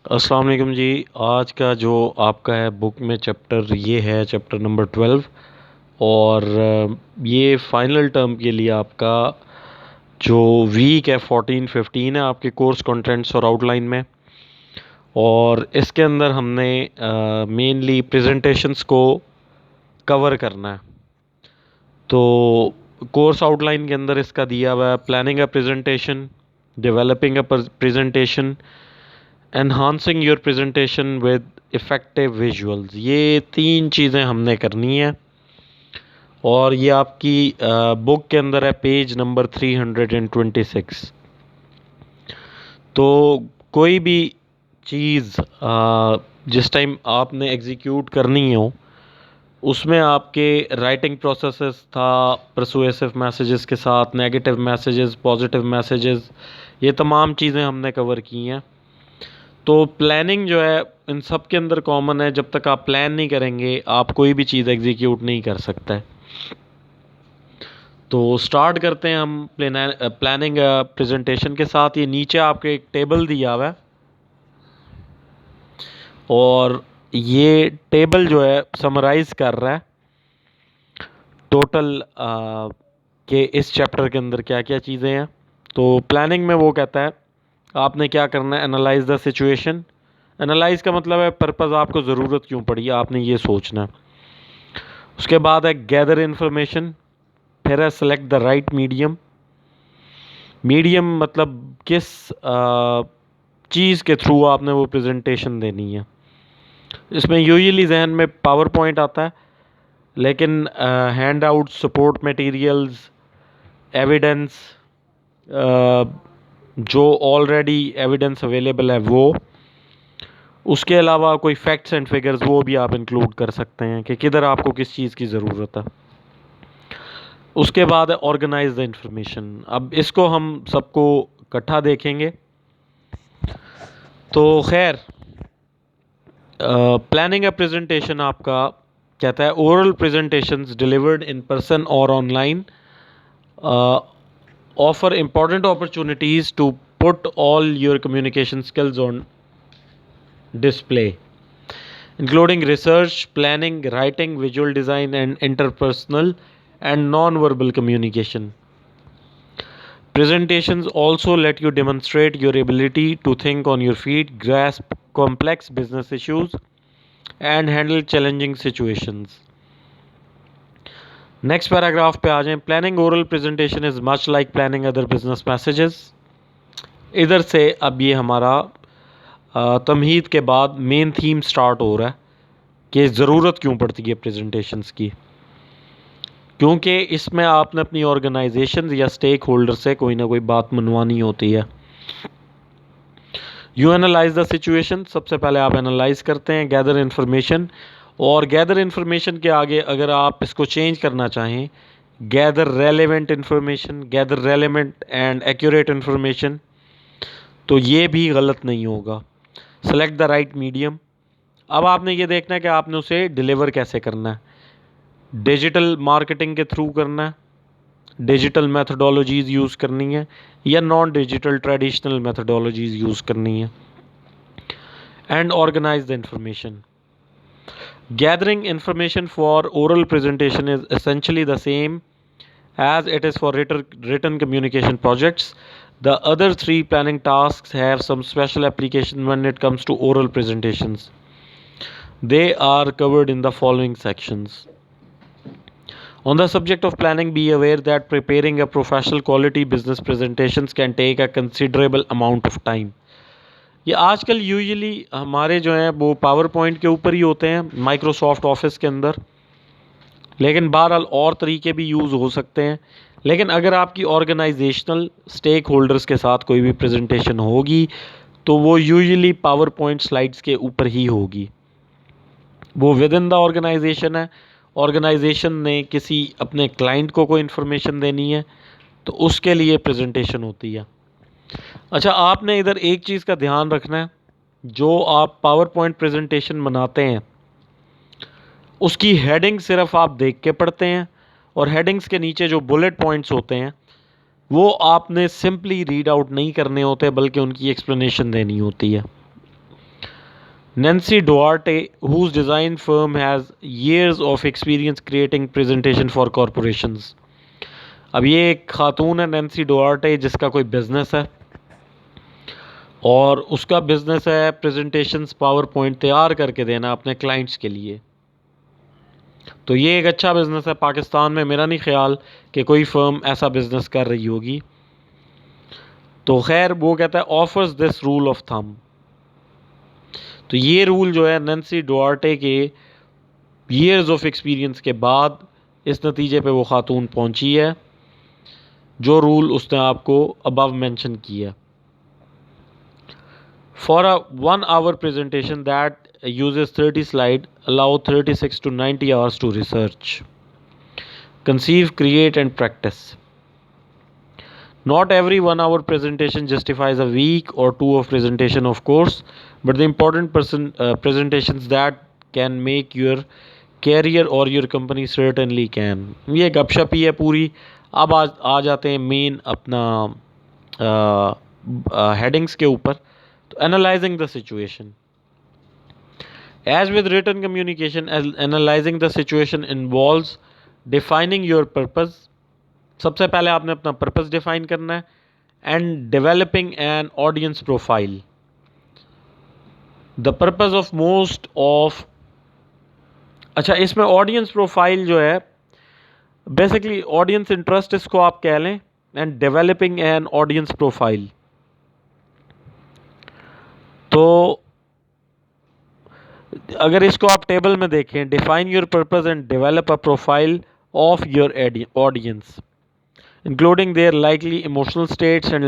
अस्सलाम वालेकुम जी। आज का जो आपका है बुक में चैप्टर ये है चैप्टर नंबर 12। और ये फाइनल टर्म के लिए आपका जो वीक है 14-15 है आपके कोर्स कंटेंट्स और आउटलाइन में। और इसके अंदर हमने मेनली प्रेजेंटेशंस को कवर करना है। तो कोर्स आउटलाइन के अंदर इसका दिया हुआ है planning a presentation, developing a presentation, enhancing your presentation with effective visuals. ये तीन चीज़ें हमने करनी है। और ये आपकी बुक के अंदर है पेज नंबर 326। तो कोई भी चीज़ जिस टाइम आपने एग्जीक्यूट करनी हो उसमें आपके राइटिंग प्रोसेसेस था, परसुएसिव मैसेजेस के साथ नेगेटिव मैसेजेस, पॉजिटिव मैसेजेस, ये तमाम चीज़ें हमने कवर की हैं। तो प्लानिंग जो है इन सब के अंदर कॉमन है। जब तक आप प्लान नहीं करेंगे आप कोई भी चीज़ एग्जीक्यूट नहीं कर सकते। तो स्टार्ट करते हैं हम प्लानिंग प्रेजेंटेशन के साथ। ये नीचे आपके एक टेबल दिया हुआ है और ये टेबल जो है समराइज़ कर रहा है टोटल के इस चैप्टर के अंदर क्या क्या चीज़ें हैं। तो प्लानिंग में वो कहता है आपने क्या करना है, एनालाइज द सिचुएशन। एनालाइज का मतलब है पर्पज़, आपको ज़रूरत क्यों पड़ी, आपने ये सोचना है। उसके बाद है गैदर इन्फॉर्मेशन, फिर है select the right medium. Medium मतलब किस चीज़ के थ्रू आपने वो प्रेजेंटेशन देनी है। इसमें यूजुअली जहन में पावर पॉइंट आता है, लेकिन hand out, support materials, evidence, जो ऑलरेडी एविडेंस अवेलेबल है वो, उसके अलावा कोई फैक्ट्स एंड फिगर्स वो भी आप इंक्लूड कर सकते हैं कि किधर आपको किस चीज़ की ज़रूरत है। उसके बाद है ऑर्गेनाइज द इंफॉर्मेशन। अब इसको हम सबको इकट्ठा देखेंगे। तो खैर प्लानिंग अ प्रेजेंटेशन आपका कहता है oral presentations delivered in person और online offer important opportunities to put all your communication skills on display, including research, planning, writing, visual design, and interpersonal and non-verbal communication. Presentations also let you demonstrate your ability to think on your feet, grasp complex business issues, and handle challenging situations. Next paragraph पे आ जाएं। Planning oral presentation is much like planning other business messages. इधर से अब ये हमारा तमहीद के बाद main theme start हो रहा है कि ज़रूरत क्यों पड़ती है प्रेजेंटेशंस की। क्योंकि इसमें आपने अपनी ऑर्गेनाइजेशन या स्टेक होल्डर से कोई ना कोई बात मनवानी होती है। यू एनालाइज द सिचुएशन, सबसे पहले आप एनालाइज करते हैं। गैदर इन्फॉर्मेशन, और गैदर इन्फॉर्मेशन के आगे अगर आप इसको चेंज करना चाहें, gather relevant information, gather relevant and accurate information, तो ये भी गलत नहीं होगा। सेलेक्ट द राइट मीडियम, अब आपने ये देखना है कि आपने उसे डिलीवर कैसे करना है। डिजिटल मार्केटिंग के थ्रू करना है, डिजिटल मेथडोलॉजीज़ यूज़ करनी है, या non digital traditional methodologies use करनी है। And organize the information. Gathering information for oral presentation is essentially the same as it is for written communication projects. The other three planning tasks have some special application when it comes to oral presentations. They are covered in the following sections. On the subject of planning, be aware that preparing a professional quality business presentations can take a considerable amount of time. ये आजकल usually हमारे जो हैं वो power point के ऊपर ही होते हैं माइक्रोसॉफ्ट ऑफिस के अंदर, लेकिन बहरहाल और तरीके भी यूज़ हो सकते हैं। लेकिन अगर आपकी ऑर्गेनाइजेशनल स्टेक होल्डर्स के साथ कोई भी प्रेजेंटेशन होगी तो वो यूजुअली पावर पॉइंट स्लाइड्स के ऊपर ही होगी। वो विद इन द ऑर्गेनाइजेशन है, ऑर्गेनाइजेशन ने किसी अपने क्लाइंट को कोई इन्फॉर्मेशन देनी है तो उसके लिए प्रेजेंटेशन होती है। अच्छा, आपने इधर एक चीज़ का ध्यान रखना है, जो आप पावर पॉइंट प्रेजेंटेशन बनाते हैं उसकी हेडिंग सिर्फ आप देख के पढ़ते हैं, और हेडिंग्स के नीचे जो बुलेट पॉइंट्स होते हैं वो आपने सिंपली रीड आउट नहीं करने होते बल्कि उनकी एक्सप्लेनेशन देनी होती है। Nancy Duarte, whose design firm has years of experience creating presentation for corporations. अब ये एक खातून है नैन्सी डुआर्टे जिसका कोई बिजनेस है और उसका बिजनेस है प्रेजेंटेशंस पावर पॉइंट तैयार करके देना अपने क्लाइंट्स के लिए। तो ये एक अच्छा बिजनेस है। पाकिस्तान में मेरा नहीं ख्याल कि कोई फर्म ऐसा बिजनेस कर रही होगी। तो खैर वो कहता है offers this rule of thumb. तो ये रूल जो है नैन्सी डुआर्टे के ईयर्स ऑफ एक्सपीरियंस के बाद इस नतीजे पे वो खातून पहुंची है जो रूल उसने आपको अबव मेंशन किया। For a 1 hour presentation that uses 30 slide, allow 36 to 90 hours to research, conceive, create and practice. Not every 1 hour presentation justifies a week or two of presentation, of course, but the important presentations that can make your career or your company certainly can. ये गपशप ही है पूरी। अब आ जाते हैं main अपना headings के ऊपर। तो analysing the situation. As with written communication, analyzing the situation involves defining your purpose. सबसे पहले आपने अपना पर्पस डिफाइन करना है and developing an audience profile. The purpose of most of, अच्छा इसमें ऑडियंस प्रोफाइल जो है बेसिकली ऑडियंस इंटरेस्ट इसको आप कह लें and developing an audience profile. तो अगर इसको आप टेबल में देखें, define your purpose and develop a profile of your audience including there likely emotional states and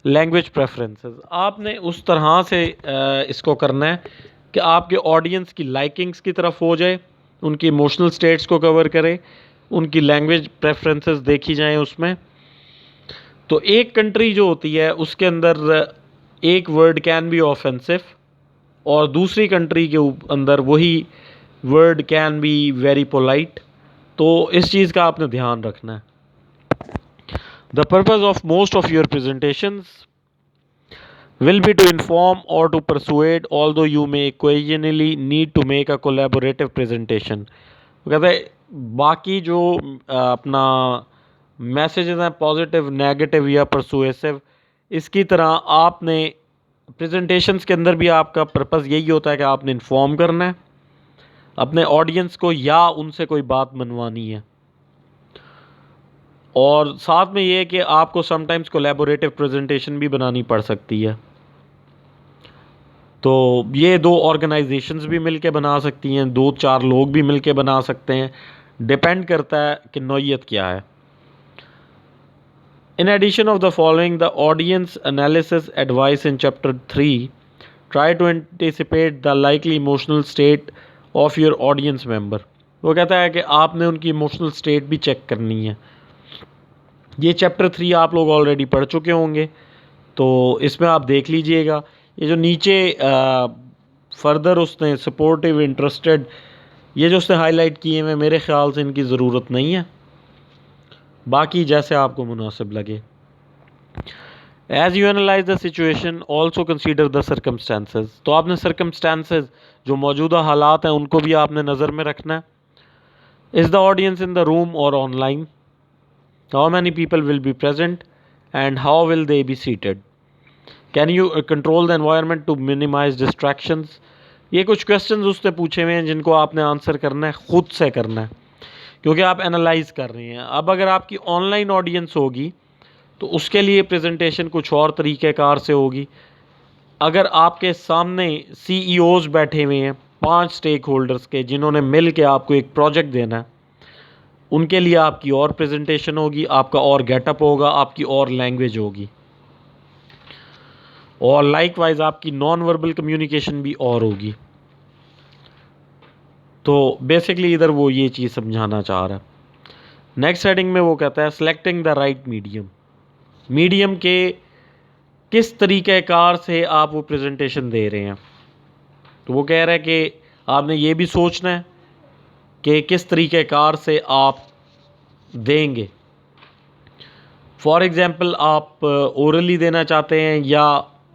language preferences. आपने उस तरह से इसको करना है कि आपके ऑडियंस की लाइकिंग्स की तरफ हो जाए, उनकी इमोशनल स्टेट्स को कवर करे, उनकी लैंग्वेज प्रेफरेंसेस देखी जाएं उसमें। तो एक कंट्री जो होती है उसके अंदर एक वर्ड कैन बी ऑफेंसिव और दूसरी कंट्री के अंदर वही word can be very polite. तो इस चीज़ का आपने ध्यान रखना है। The purpose of most of your presentations will be to inform or to persuade, although you may occasionally need to make a collaborative presentation. वो कहते हैं बाकी जो अपना मैसेजेस हैं पॉजिटिव, नेगेटिव या परसुएसिव, इसकी तरह आपने प्रेजेंटेशंस के अंदर भी आपका पर्पस यही होता है कि आपने इन्फॉर्म करना है अपने ऑडियंस को या उनसे कोई बात मनवानी है। और साथ में ये कि आपको समटाइम्स कोलैबोरेटिव प्रेजेंटेशन भी बनानी पड़ सकती है। तो ये दो ऑर्गेनाइजेशंस भी मिलके बना सकती हैं, 2-4 लोग भी मिलके बना सकते हैं, डिपेंड करता है कि नौइयत क्या है। In addition of the following the audience analysis advice in chapter 3 try to anticipate the likely emotional state of your audience member. वो कहता है कि आपने उनकी इमोशनल स्टेट भी चेक करनी है। ये चैप्टर 3 आप लोग ऑलरेडी पढ़ चुके होंगे, तो इसमें आप देख लीजिएगा। ये जो नीचे फर्दर उसने सपोर्टिव, इंटरेस्टेड, ये जो उसने हाईलाइट किए हैं, मेरे ख्याल से इनकी ज़रूरत नहीं है, बाकी जैसे आपको मुनासिब लगे। As you analyze the situation also consider the circumstances. तो आपने सर्कमस्टेंसेस जो मौजूदा हालात हैं उनको भी आपने नज़र में रखना है। Is the audience in the room और online? How many people will be present and how will they be seated? Can you control the environment to minimize distractions? ये कुछ क्वेश्चंस उससे पूछे हुए हैं जिनको आपने आंसर करना है, खुद से करना है, क्योंकि आप एनालाइज कर रहे हैं। अब अगर आपकी ऑनलाइन ऑडियंस होगी तो उसके लिए प्रेजेंटेशन कुछ और तरीक़ेकार से होगी। अगर आपके सामने CEOs बैठे हुए हैं 5 स्टेक होल्डर्स के जिन्होंने मिल के आपको एक प्रोजेक्ट देना है, उनके लिए आपकी और प्रेजेंटेशन होगी, आपका और गेटअप होगा, आपकी और लैंग्वेज होगी, और लाइकवाइज आपकी नॉन वर्बल कम्युनिकेशन भी और होगी। तो बेसिकली इधर वो ये चीज़ समझाना चाह रहा है। नेक्स्ट हेडिंग में वो कहता है selecting the right medium. Medium के किस तरीक़ेकार से आप वो प्रेजेंटेशन दे रहे हैं। तो वो कह रहा है कि आपने ये भी सोचना है कि किस तरीक़ेकार से आप देंगे। फॉर एग्ज़ाम्पल आप ओरली देना चाहते हैं या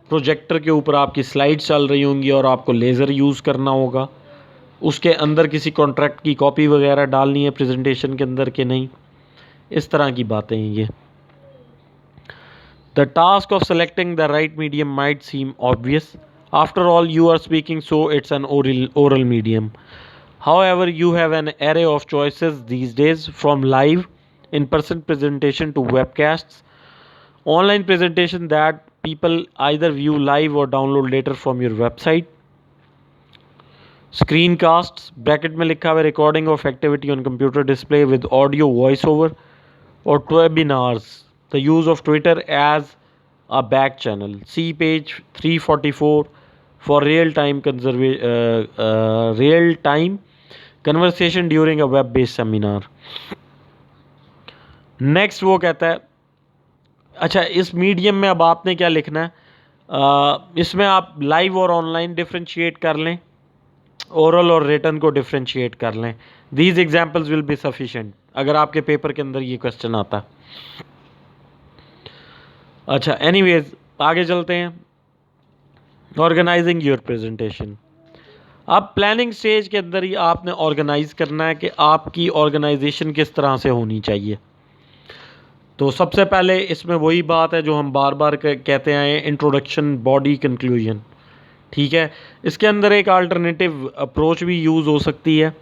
प्रोजेक्टर के ऊपर आपकी स्लाइड चल रही होंगी और आपको लेज़र यूज़ करना होगा, उसके अंदर किसी कॉन्ट्रैक्ट की कॉपी वगैरह डालनी है प्रेजेंटेशन के अंदर कि नहीं, इस तरह की बातें हैं ये। The task of selecting the right medium might seem obvious. After all, you are speaking, so it's an oral medium. However, you have an array of choices these days, from live in-person presentation to webcasts, online presentation that people either view live or download later from your website, screencasts bracket में लिखा हुआ recording of activity on computer display with audio voiceover, or webinars, the use of Twitter as a back channel. See page 344 for real time conversation during a web based seminar. Next वो कहता है, अच्छा इस medium में अब आपने क्या लिखना है, इसमें आप लाइव और ऑनलाइन डिफ्रेंशिएट कर लें, ओरल और रिटन को डिफ्रेंशिएट कर लें। These examples will be sufficient अगर आपके पेपर के अंदर ये क्वेश्चन आता। अच्छा एनीवेज आगे चलते हैं। Organizing your presentation. अब प्लानिंग स्टेज के अंदर ही आपने ऑर्गेनाइज करना है कि आपकी ऑर्गेनाइजेशन किस तरह से होनी चाहिए। तो सबसे पहले इसमें वही बात है जो हम बार बार कहते आए, इंट्रोडक्शन, बॉडी, कंक्लूजन। ठीक है, इसके अंदर एक अल्टरनेटिव अप्रोच भी यूज़ हो सकती है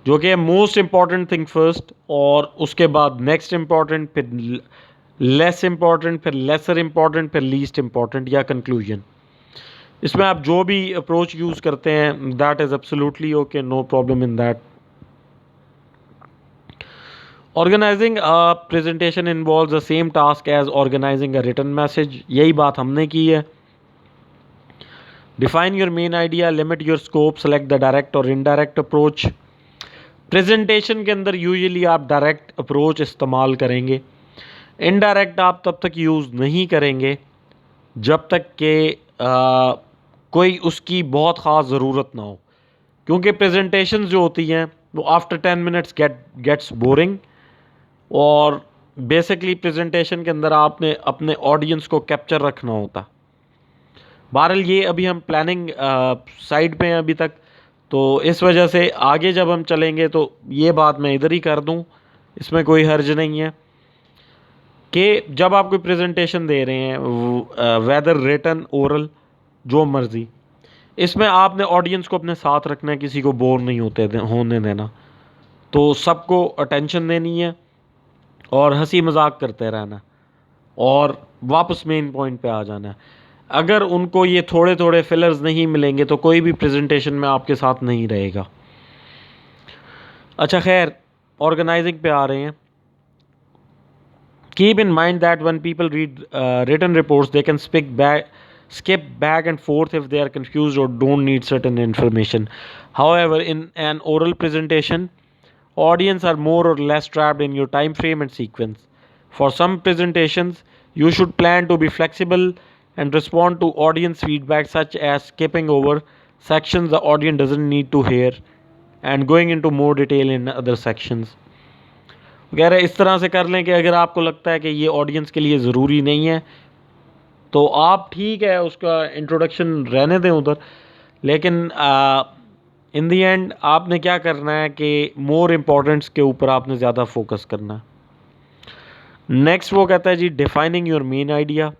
जो कि मोस्ट इम्पॉर्टेंट थिंग फर्स्ट, और उसके बाद नेक्स्ट इम्पॉर्टेंट, फिर लेस इम्पॉर्टेंट, फिर लेसर इम्पॉर्टेंट, फिर लीस्ट इम्पॉर्टेंट या कंक्लूजन। इसमें आप जो भी अप्रोच यूज़ करते हैं that is absolutely okay, no problem in that. Organizing a presentation involves the same task as organizing a written message. यही बात हमने की है। Define your main idea, limit your scope, select the direct और indirect approach. Presentation के अंदर usually आप direct approach इस्तेमाल करेंगे, इनडायरेक्ट आप तब तक यूज़ नहीं करेंगे जब तक कि कोई उसकी बहुत ख़ास ज़रूरत ना हो, क्योंकि प्रेजेंटेशन जो होती हैं वो आफ्टर 10 मिनट्स गेट्स बोरिंग, और बेसिकली प्रेजेंटेशन के अंदर आपने अपने ऑडियंस को कैप्चर रखना होता। बहरहाल ये अभी हम प्लानिंग साइड पे हैं अभी तक, तो इस वजह से आगे जब हम चलेंगे तो ये बात मैं इधर ही कर दूं, इसमें कोई हर्ज नहीं है कि जब आप कोई प्रेजेंटेशन दे रहे हैं, वेदर रिटन ओरल जो मर्ज़ी, इसमें आपने ऑडियंस को अपने साथ रखना है, किसी को बोर नहीं होने देना, तो सबको अटेंशन देनी है और हंसी मजाक करते रहना और वापस मेन पॉइंट पे आ जाना है। अगर उनको ये थोड़े थोड़े फिलर्स नहीं मिलेंगे तो कोई भी प्रेजेंटेशन में आपके साथ नहीं रहेगा। अच्छा खैर, ऑर्गेनाइजिंग पे आ रहे हैं। Keep in mind that when people read written reports, they can skip back and forth if they are confused or don't need certain information. However, in an oral presentation, audience are more or less trapped in your time frame and sequence. For some presentations, you should plan to be flexible and respond to audience feedback, such as skipping over sections the audience doesn't need to hear and going into more detail in other sections. वगैरह इस तरह से कर लें कि अगर आपको लगता है कि ये ऑडियंस के लिए ज़रूरी नहीं है तो आप ठीक है उसका इंट्रोडक्शन रहने दें उधर, लेकिन इन दी एंड आपने क्या करना है कि मोर इम्पोर्टेंट्स के ऊपर आपने ज़्यादा फोकस करना है। नेक्स्ट वो कहता है जी defining your main idea.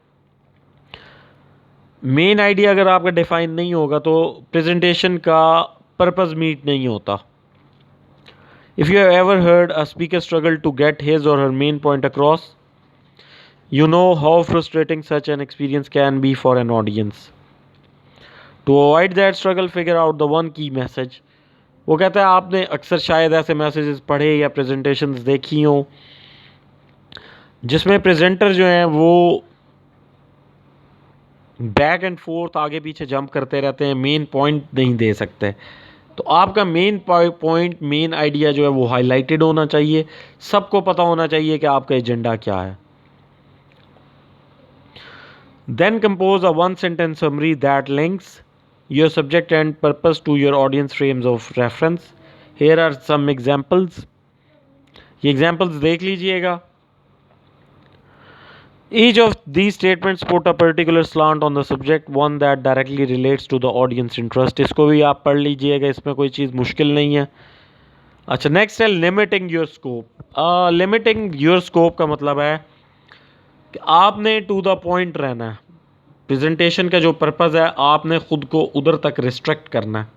Main idea अगर आपका डिफाइन नहीं होगा तो प्रेजेंटेशन का पर्पस मीट नहीं होता। If you have ever heard a speaker struggle to get his or her main point across, you know how frustrating such an experience can be for an audience. To avoid that struggle, figure out the one key message. वो कहता है आपने अक्सर शायद ऐसे messages पढ़े या presentations देखी हों जिसमें प्रेजेंटर जो हैं वो बैक एंड फोर्थ आगे पीछे जंप करते रहते हैं, मेन पॉइंट नहीं दे सकते। तो आपका मेन पॉइंट, मेन आइडिया जो है वो हाईलाइटेड होना चाहिए, सबको पता होना चाहिए कि आपका एजेंडा क्या है। Then compose a one sentence summary that links your subject and purpose to your audience frames of reference. Here are some examples. ये एग्जांपल्स देख लीजिएगा। Each of these statements put a particular slant on the subject, one that directly relates to the audience interest. इसको भी आप पढ़ लीजिएगा, इसमें कोई चीज़ मुश्किल नहीं है। अच्छा, नेक्स्ट है limiting your scope. Limiting your scope का मतलब है कि आपने टू द पॉइंट रहना है। प्रेजेंटेशन का जो पर्पज़ है, आपने ख़ुद को उधर तक रिस्ट्रिक्ट करना है।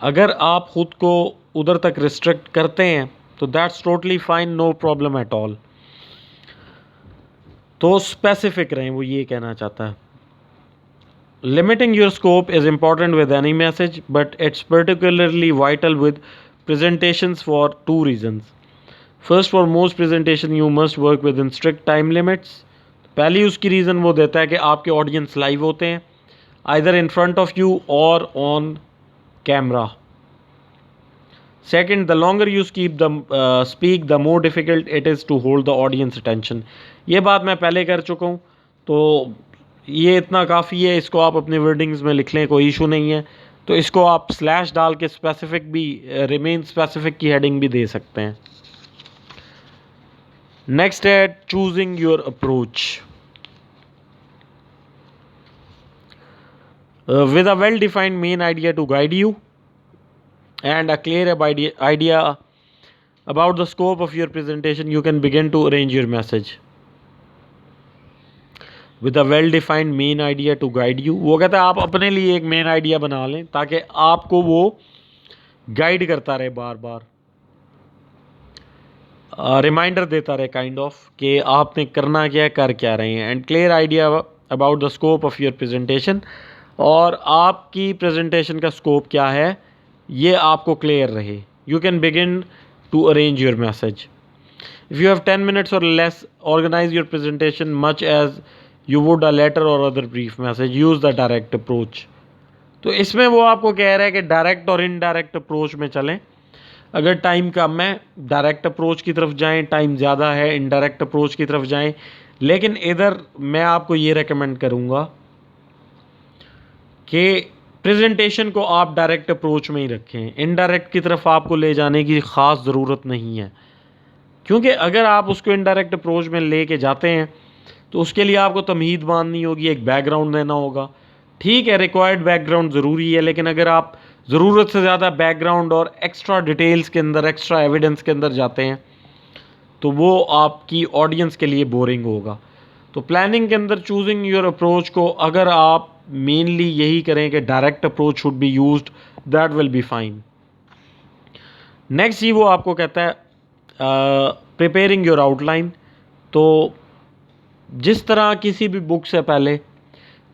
अगर आप ख़ुद को उधर तक रिस्ट्रिक्ट करते हैं तो that's totally fine, no problem at all. तो स्पेसिफिक रहें, वो ये कहना चाहता है। Limiting your scope is important with any message, but it's particularly vital with presentations for two reasons. First, for most presentation you must work within strict time limits. पहली उसकी reason वो देता है कि आपके ऑडियंस लाइव होते हैं, either in front of you or on camera. Second, the longer you speak, the more difficult it is to hold the audience attention. ये बात मैं पहले कर चुका हूँ, तो ये इतना काफ़ी है। इसको आप अपने वर्डिंग्स में लिख लें, कोई इशू नहीं है। तो इसको आप स्लैश डाल के स्पेसिफिक भी, रिमेन स्पेसिफिक की हेडिंग भी दे सकते हैं। नेक्स्ट है choosing your approach. With a well defined main idea to guide you and a clear idea about the scope of your presentation, you can begin to arrange your message. With a well defined main idea to guide you, वो कहता है आप अपने लिए एक main idea बना लें ताकि आपको वो गाइड करता रहे, बार बार रिमाइंडर देता रहे, काइंड ऑफ कि आपने करना क्या है, कर क्या रहे हैं। And clear idea about the scope of your presentation, और आपकी प्रेजेंटेशन का स्कोप क्या है ये आपको क्लियर रहे। You can begin to arrange your message. If you have 10 minutes or less, organize your presentation much as you would a letter or other brief message. Use the direct approach. तो इसमें वो आपको कह रहा है कि direct और indirect approach में चलें। अगर टाइम कम है, डायरेक्ट अप्रोच की तरफ जाएं, टाइम ज़्यादा है, इनडायरेक्ट अप्रोच की तरफ जाएं। लेकिन इधर मैं आपको ये रेकमेंड करूँगा कि प्रेजेंटेशन को आप डायरेक्ट अप्रोच में ही रखें, इनडायरेक्ट की तरफ आपको ले जाने की ख़ास ज़रूरत नहीं है। क्योंकि अगर आप उसको इनडायरेक्ट अप्रोच में ले के जाते हैं तो उसके लिए आपको तमहीद बांधनी होगी, एक बैकग्राउंड देना होगा। ठीक है, रिक्वायर्ड बैकग्राउंड ज़रूरी है, लेकिन अगर आप ज़रूरत से ज़्यादा बैकग्राउंड और एक्स्ट्रा डिटेल्स के अंदर, एक्स्ट्रा एविडेंस के अंदर जाते हैं तो वो आपकी ऑडियंस के लिए बोरिंग होगा। तो प्लानिंग के अंदर चूजिंग योर अप्रोच को अगर आप मेनली यही करें कि direct approach should be used, that will be fine. Next ही वो आपको कहता है प्रिपेयरिंग योर आउटलाइन। तो जिस तरह किसी भी बुक से पहले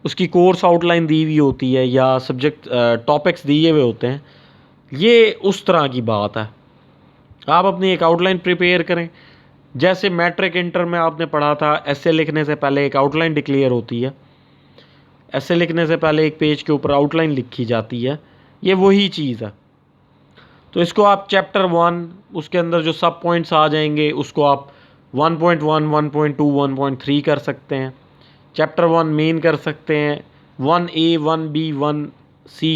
उसकी कोर्स आउटलाइन दी हुई होती है या सब्जेक्ट टॉपिक्स दिए हुए होते हैं, ये उस तरह की बात है। आप अपनी एक आउटलाइन प्रिपेयर करें। जैसे मैट्रिक इंटर में आपने पढ़ा था, एसे लिखने से पहले एक आउटलाइन डिक्लेयर होती है, ऐसे लिखने से पहले एक पेज के ऊपर आउटलाइन लिखी जाती है, ये वही चीज़ है। तो इसको आप चैप्टर 1, उसके अंदर जो सब पॉइंट्स आ जाएंगे उसको आप 1.1, 1.2, 1.3 कर सकते हैं। चैप्टर 1 मेन कर सकते हैं, 1A, 1B, 1C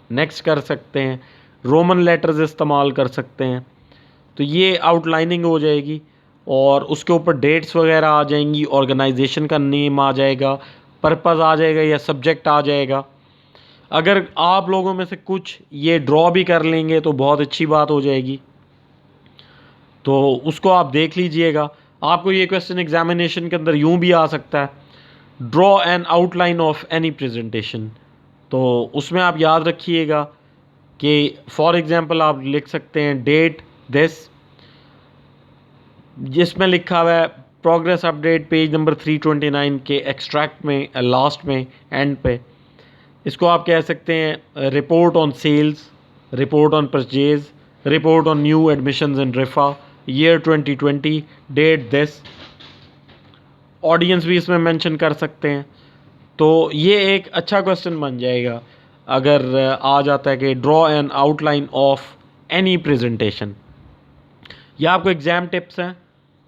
नेक्स्ट कर सकते हैं, रोमन लेटर्स इस्तेमाल कर सकते हैं। तो ये आउटलाइनिंग हो जाएगी और उसके ऊपर डेट्स वगैरह आ जाएंगी, ऑर्गेनाइजेशन का नेम आ जाएगा, पर्पज़ आ जाएगा या सब्जेक्ट आ जाएगा। अगर आप लोगों में से कुछ ये ड्रॉ भी कर लेंगे तो बहुत अच्छी बात हो जाएगी, तो उसको आप देख लीजिएगा। आपको ये क्वेश्चन एग्जामिनेशन के अंदर यूँ भी आ सकता है, draw an outline of any presentation. तो उसमें आप याद रखिएगा कि फॉर एग्ज़ाम्पल आप लिख सकते हैं डेट दिस, जिसमें लिखा हुआ है प्रोग्रेस अपडेट पेज नंबर 329 के एक्सट्रैक्ट में लास्ट में एंड पे। इसको आप कह सकते हैं report on sales, report on purchase, report on new admissions in रिफा ईयर 2020, डेट दिस। ऑडियंस भी इसमें मेंशन कर सकते हैं। तो ये एक अच्छा क्वेश्चन बन जाएगा अगर आ जाता है कि draw an outline of any presentation. ये आपको एग्ज़ाम टिप्स हैं,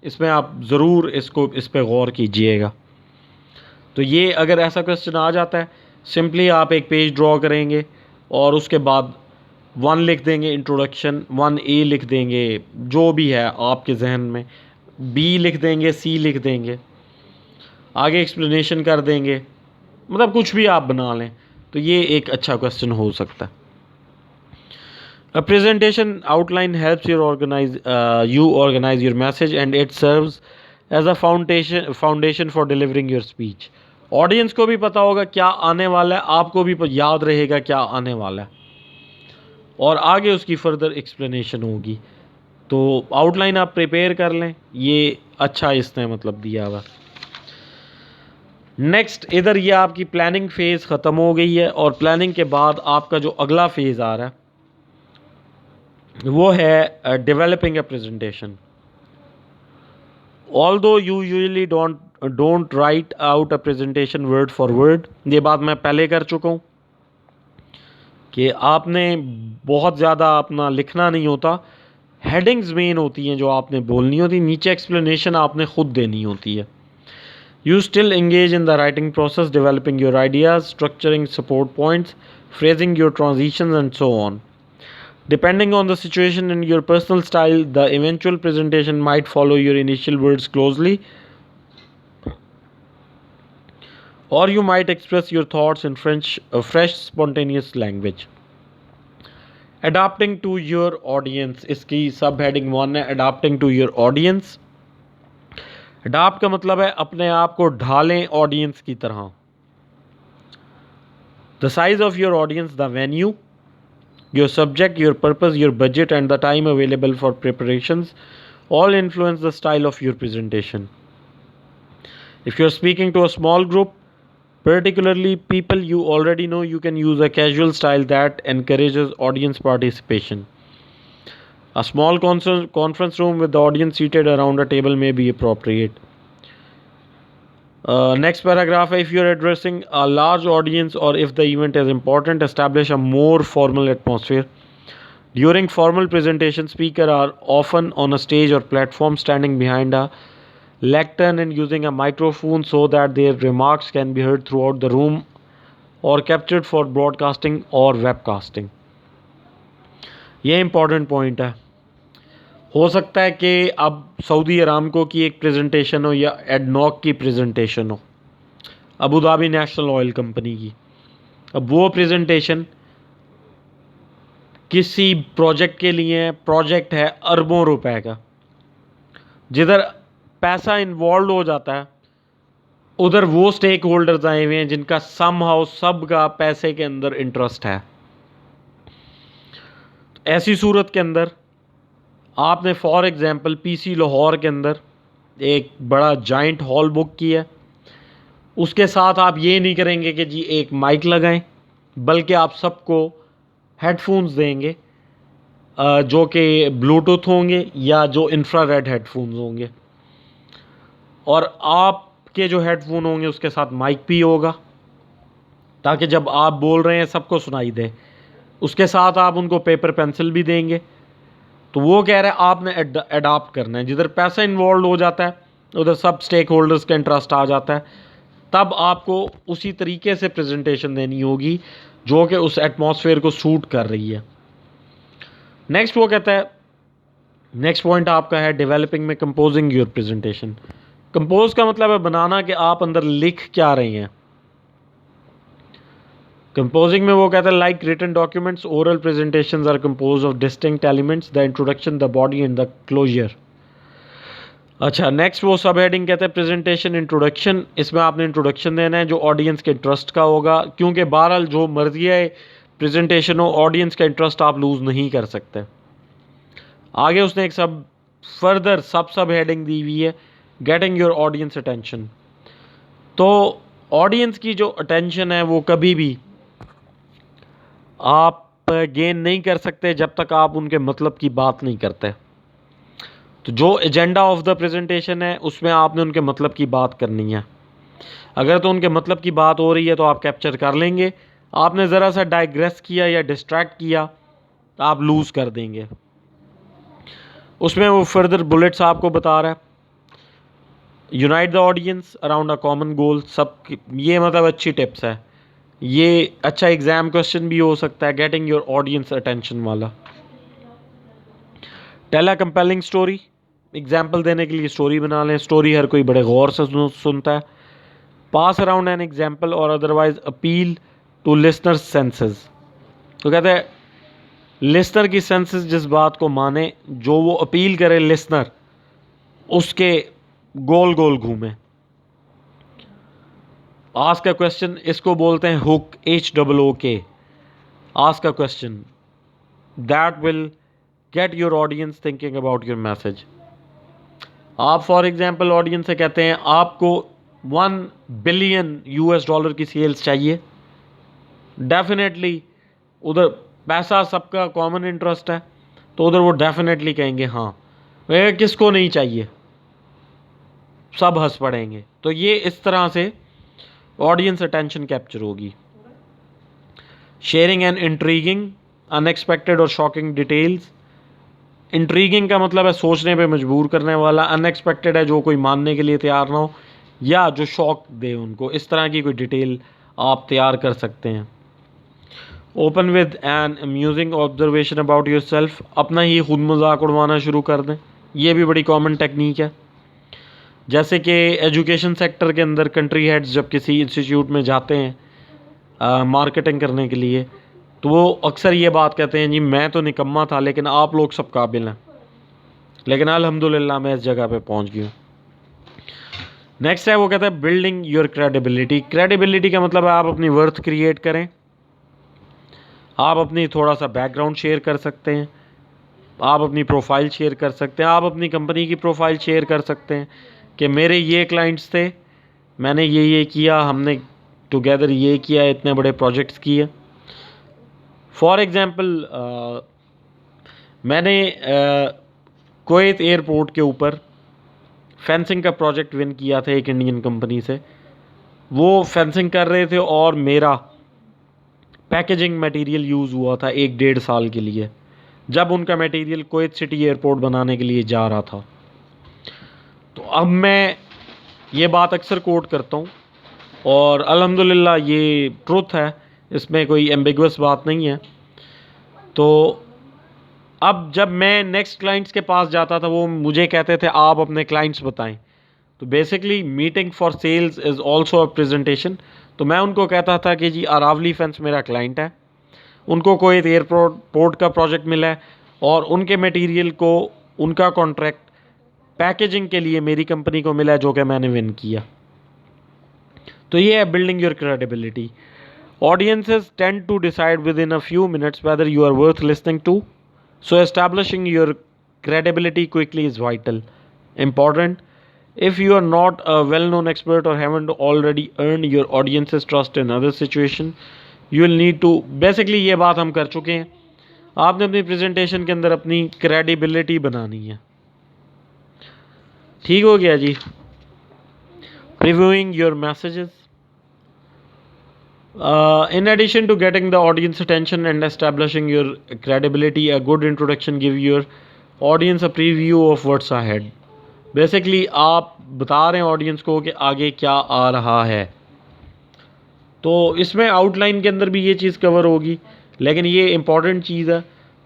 इसमें आप ज़रूर इस पर गौर कीजिएगा। तो ये अगर ऐसा क्वेश्चन आ जाता है, सिंपली आप एक पेज ड्रॉ करेंगे और उसके बाद 1 लिख देंगे इंट्रोडक्शन, 1A लिख देंगे, जो भी है आपके जहन में, बी लिख देंगे, सी लिख देंगे, आगे एक्सप्लेनेशन कर देंगे, मतलब कुछ भी आप बना लें, तो ये एक अच्छा क्वेश्चन हो सकता है। A presentation outline helps you organize your message and it serves as a foundation for delivering your speech. Audience को भी पता होगा क्या आने वाला है, आपको भी याद रहेगा क्या आने वाला है, और आगे उसकी फर्दर एक्सप्लेनेशन होगी। तो आउटलाइन आप प्रिपेयर कर लें, ये अच्छा इसने मतलब दिया हुआ। नेक्स्ट, इधर ये आपकी प्लानिंग फेज़ ख़त्म हो गई है, और प्लानिंग के बाद आपका जो अगला फेज़ आ रहा है वो है developing a presentation. Although you usually don't write out a presentation word for word, ये बात मैं पहले कर चुका हूँ कि आपने बहुत ज़्यादा अपना लिखना नहीं होता, हेडिंग्स मेन होती हैं जो आपने बोलनी होती, नीचे एक्सप्लेनेशन आपने खुद देनी होती है। You still engage in the writing process, developing your ideas, structuring support points, phrasing your transitions and so on. Depending on the situation and your personal style, the eventual presentation might follow your initial words closely, or you might express your thoughts in fresh, spontaneous language. Adapting to your audience, इसकी सब heading 1 है, adapting to your audience. Adapt का मतलब है अपने आप को ढालें audience की तरह. The size of your audience, the venue, your subject, your purpose, your budget, and the time available for preparations all influence the style of your presentation. If you're speaking to a small group, particularly people you already know, you can use a casual style that encourages audience participation. A small conference room with the audience seated around a table may be appropriate. Next paragraph, if you're addressing a large audience or if the event is important, establish a more formal atmosphere. During formal presentations, speakers are often on a stage or platform standing behind a lectern and using a microphone so that their remarks can be heard throughout the room or captured for broadcasting or webcasting. ये important point है। हो सकता है कि अब Saudi Aramco की एक presentation हो या एडनॉक की प्रेजेंटेशन हो, Abu Dhabi national oil company की। अब वो प्रेजेंटेशन किसी प्रोजेक्ट के लिए, प्रोजेक्ट है अरबों रुपए का, जिधर पैसा इन्वॉल्व हो जाता है उधर वो स्टेक होल्डर्स आए हुए हैं जिनका समहाउ सबका पैसे के अंदर इंटरेस्ट है। ऐसी सूरत के अंदर आपने फॉर एग्जांपल पीसी लाहौर के अंदर एक बड़ा जाइंट हॉल बुक किया, उसके साथ आप ये नहीं करेंगे कि जी एक माइक लगाएं, बल्कि आप सबको हेडफोन्स देंगे जो कि ब्लूटूथ होंगे या जो इंफ्रारेड हेडफोन्स होंगे, और आपके जो हेडफोन होंगे उसके साथ माइक भी होगा ताकि जब आप बोल रहे हैं सबको सुनाई दे। उसके साथ आप उनको पेपर पेंसिल भी देंगे। तो वो कह रहे हैं आपने अडॉप्ट करना है, जिधर पैसा इन्वॉल्व हो जाता है उधर सब स्टेक होल्डर्स का इंटरेस्ट आ जाता है, तब आपको उसी तरीके से प्रेजेंटेशन देनी होगी जो कि उस एटमॉस्फेयर को सूट कर रही है। नेक्स्ट वो कहता है, नेक्स्ट पॉइंट आपका है डेवलपिंग में कंपोजिंग योर प्रेजेंटेशन। कंपोज का मतलब है बनाना, कि आप अंदर लिख क्या रहे हैं। कंपोजिंग में वो कहता है like written documents, oral presentations are compose of distinct elements, the introduction, the body and the closure. अच्छा, नेक्स्ट वो सब हेडिंग कहते हैं प्रेजेंटेशन इंट्रोडक्शन। इसमें आपने इंट्रोडक्शन देना है जो ऑडियंस के इंटरेस्ट का होगा, क्योंकि बहरहाल जो मर्जी है प्रेजेंटेशन हो, ऑडियंस का इंटरेस्ट आप लूज़ नहीं कर सकते। आगे उसने एक सब हेडिंग दी हुई है गेटिंग योर ऑडियंस अटेंशन। तो ऑडियंस की जो अटेंशन है वो कभी भी आप गेन नहीं कर सकते जब तक आप उनके मतलब की बात नहीं करते। तो जो एजेंडा ऑफ द प्रेजेंटेशन है उसमें आपने उनके मतलब की बात करनी है। अगर तो उनके मतलब की बात हो रही है तो आप कैप्चर कर लेंगे, आपने ज़रा सा डाइग्रेस किया या डिस्ट्रैक्ट किया तो आप लूज़ कर देंगे। उसमें वो फर्दर बुलेट्स आपको बता रहा है, unite the audience around a common goal. सब ये मतलब अच्छी टिप्स है, ये अच्छा एग्जाम क्वेश्चन भी हो सकता है, गेटिंग योर ऑडियंस अटेंशन वाला। Tell a compelling story, example देने के लिए स्टोरी बना लें, स्टोरी हर कोई बड़े गौर से सुनता है। पास अराउंड एन एग्जाम्पल और otherwise appeal to listener senses. तो कहते हैं लिसनर की सेंसेस जिस बात को माने, जो वो अपील करे लिसनर, उसके गोल गोल घूमे। आस्क अ क्वेश्चन, इसको बोलते हैं hook, HOOK। Ask a question that will get your audience thinking about your message. आप फॉर एग्जाम्पल ऑडियंस से कहते हैं आपको $1 बिलियन की सेल्स चाहिए। डेफिनेटली उधर पैसा सबका कॉमन इंटरेस्ट है, तो उधर वो डेफिनेटली कहेंगे हाँ, वे किसको नहीं चाहिए, सब हंस पड़ेंगे। तो ये इस तरह से ऑडियंस अटेंशन कैप्चर होगी। शेयरिंग एंड इंट्रीगिंग, अनएक्सपेक्टेड और शॉकिंग डिटेल्स। इंट्रीगिंग का मतलब है सोचने पे मजबूर करने वाला, अनएक्सपेक्टेड है जो कोई मानने के लिए तैयार ना हो या जो शॉक दे उनको, इस तरह की कोई डिटेल आप तैयार कर सकते हैं। Open with an amusing observation about yourself, अपना ही खुद मजाक उड़वाना शुरू कर दें, ये भी बड़ी कॉमन टेक्निक है। जैसे कि एजुकेशन सेक्टर के अंदर कंट्री हेड्स जब किसी इंस्टीट्यूट में जाते हैं मार्केटिंग करने के लिए, तो वो अक्सर ये बात कहते हैं जी मैं तो निकम्मा था लेकिन आप लोग सब काबिल हैं, लेकिन अल्हम्दुलिल्लाह मैं इस जगह पे पहुंच गया। नेक्स्ट है वो कहता है बिल्डिंग योर क्रेडिबिलिटी। क्रेडिबिलिटी का मतलब है आप अपनी वर्थ क्रिएट करें, आप अपनी थोड़ा सा बैकग्राउंड शेयर कर सकते हैं, आप अपनी प्रोफाइल शेयर कर सकते हैं, आप अपनी कंपनी की प्रोफाइल शेयर कर सकते हैं कि मेरे ये क्लाइंट्स थे, मैंने ये किया, हमने टुगेदर ये किया, इतने बड़े प्रोजेक्ट्स किए। फॉर एग्ज़ाम्पल मैंने कुवैत एयरपोर्ट के ऊपर फेंसिंग का प्रोजेक्ट विन किया था एक इंडियन कंपनी से। वो फेंसिंग कर रहे थे और मेरा पैकेजिंग मटेरियल यूज़ हुआ था 1-1.5 साल के लिए, जब उनका मटेरियल कुवैत सिटी एयरपोर्ट बनाने के लिए जा रहा था। तो अब मैं ये बात अक्सर कोट करता हूँ और अल्हम्दुलिल्लाह ये ट्रुथ है, इसमें कोई एम्बिगुअस बात नहीं है। तो अब जब मैं नेक्स्ट क्लाइंट्स के पास जाता था, वो मुझे कहते थे आप अपने क्लाइंट्स बताएं। तो basically meeting for sales is also a presentation. तो मैं उनको कहता था कि जी अरावली फेंस मेरा क्लाइंट है, उनको कोई एयरपोर्ट का प्रोजेक्ट मिला है और उनके मटेरियल को, उनका कॉन्ट्रैक्ट पैकेजिंग के लिए मेरी कंपनी को मिला है, जो कि मैंने विन किया। तो ये है building your credibility. Audiences tend to decide within a few minutes whether you are worth listening to. So establishing your credibility quickly is vital, important. If you are not a well-known expert or haven't already earned your audience's trust in other situation, you will need to basically ये बात हम कर चुके हैं, आपने अपनी presentation के अंदर अपनी क्रेडिबिलिटी बनानी है। ठीक हो गया जी। Reviewing your messages. In addition to getting the audience attention and establishing your credibility, a good introduction gives your audience a preview of what's ahead. Basically आप बता रहे हैं ऑडियंस को कि आगे क्या आ रहा है। तो इसमें आउटलाइन के अंदर भी ये चीज़ कवर होगी, लेकिन ये इम्पॉर्टेंट चीज़ है,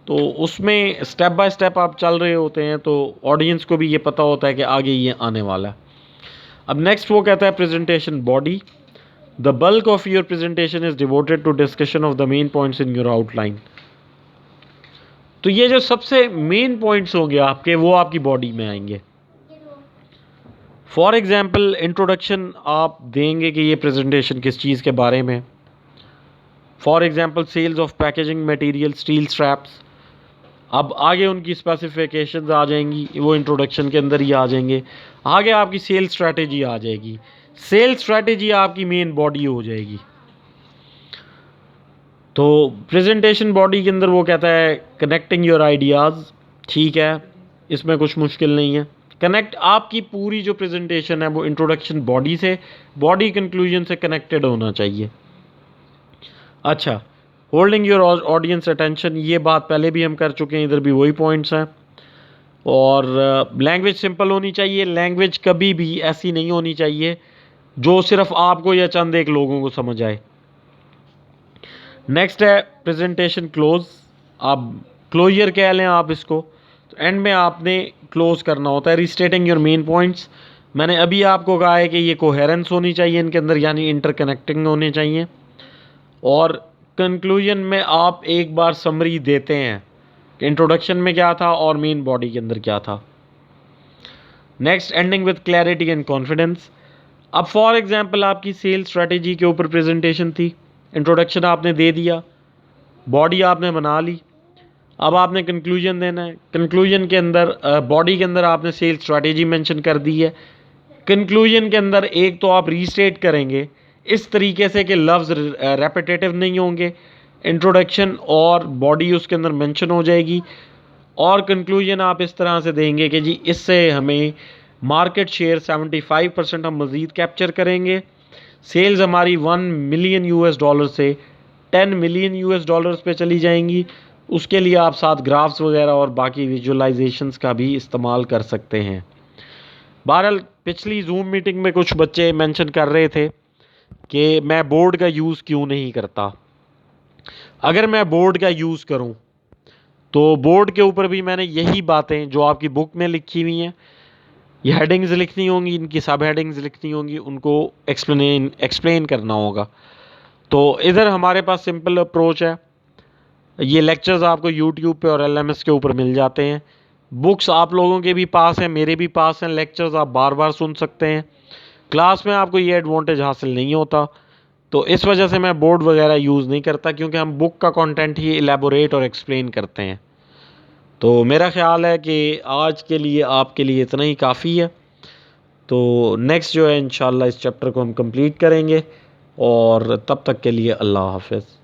तो उसमें स्टेप बाय स्टेप आप चल रहे होते हैं, तो ऑडियंस को भी ये पता होता है कि आगे ये आने वाला है। अब नेक्स्ट वो कहता है presentation body. The bulk of your presentation is devoted to discussion of the main points in your outline. तो ये जो सबसे मेन पॉइंट्स होंगे आपके, वो आपकी बॉडी में आएंगे। फॉर एग्जाम्पल इंट्रोडक्शन आप देंगे कि ये प्रेजेंटेशन किस चीज़ के बारे में। For example sales of packaging material steel straps. अब आगे उनकी स्पेसिफिकेशंस आ जाएंगी, वो इंट्रोडक्शन के अंदर ही आ जाएंगे। आगे आपकी सेल्स स्ट्रैटेजी आ जाएगी, सेल्स स्ट्रैटेजी आपकी मेन बॉडी हो जाएगी। तो प्रेजेंटेशन बॉडी के अंदर वो कहता है कनेक्टिंग योर आइडियाज़। ठीक है, इसमें कुछ मुश्किल नहीं है। कनेक्ट, आपकी पूरी जो प्रेजेंटेशन है वो इंट्रोडक्शन बॉडी से, बॉडी कंक्लूजन से कनेक्टेड होना चाहिए। अच्छा, होल्डिंग योर ऑडियंस अटेंशन, ये बात पहले भी हम कर चुके हैं, इधर भी वही पॉइंट्स हैं। और लैंग्वेज सिंपल होनी चाहिए। लैंग्वेज कभी भी ऐसी नहीं होनी चाहिए जो सिर्फ आपको या चंद एक लोगों को समझ आए। नेक्स्ट है प्रेजेंटेशन क्लोज। आप क्लोजर कह लें आप इसको। तो एंड में आपने क्लोज करना होता है रिस्टेटिंग योर मेन पॉइंट्स। मैंने अभी आपको कहा है कि ये कोहेरेंस होनी चाहिए इनके अंदर, यानी इंटरकनेक्टिंग होने चाहिए। और कंक्लूजन में आप एक बार समरी देते हैं कि इंट्रोडक्शन में क्या था और मेन बॉडी के अंदर क्या था। Next, ending with clarity and confidence. अब फॉर एग्जांपल आपकी सेल स्ट्रेटेजी के ऊपर प्रेजेंटेशन थी, इंट्रोडक्शन आपने दे दिया, बॉडी आपने बना ली, अब आपने कंक्लूजन देना है। कंक्लूजन के अंदर बॉडी के अंदर आपने सेल स्ट्रेटेजी मेंशन कर दी है। कंक्लूजन के अंदर एक तो आप रीस्टेट करेंगे इस तरीके से कि लफ्ज़ रेपिटेटिव नहीं होंगे, इंट्रोडक्शन और बॉडी उसके अंदर मेंशन हो जाएगी। और कंक्लूजन आप इस तरह से देंगे कि जी इससे हमें मार्केट शेयर 75% हम मज़ीद कैप्चर करेंगे, सेल्स हमारी 1 मिलियन यूएस डॉलर से 10 मिलियन यूएस डॉलर्स पे चली जाएंगी। उसके लिए आप साथ ग्राफ्स वगैरह और बाकी विजुअलाइजेशंस का भी इस्तेमाल कर सकते हैं। बहरहाल पिछली जूम मीटिंग में कुछ बच्चे मेंशन कर रहे थे कि मैं बोर्ड का यूज़ क्यों नहीं करता। अगर मैं बोर्ड का यूज़ करूं तो बोर्ड के ऊपर भी मैंने यही बातें जो आपकी बुक में लिखी हुई हैं, ये हेडिंग्स लिखनी होंगी, इनकी सब हेडिंग्स लिखनी होंगी, उनको एक्सप्लेन करना होगा। तो इधर हमारे पास सिंपल अप्रोच है। ये लेक्चर्स आपको यूट्यूब पे और एलएमएस के ऊपर मिल जाते हैं। बुक्स आप लोगों के भी पास हैं, मेरे भी पास हैं, लेक्चर्स आप बार बार सुन सकते हैं। क्लास में आपको ये एडवांटेज हासिल नहीं होता, तो इस वजह से मैं बोर्ड वगैरह यूज़ नहीं करता, क्योंकि हम बुक का कंटेंट ही एलेबोरेट और एक्सप्लेन करते हैं। तो मेरा ख्याल है कि आज के लिए आपके लिए इतना ही काफ़ी है। तो नेक्स्ट जो है इंशाल्लाह इस चैप्टर को हम कंप्लीट करेंगे, और तब तक के लिए अल्लाह हाफ़िज़।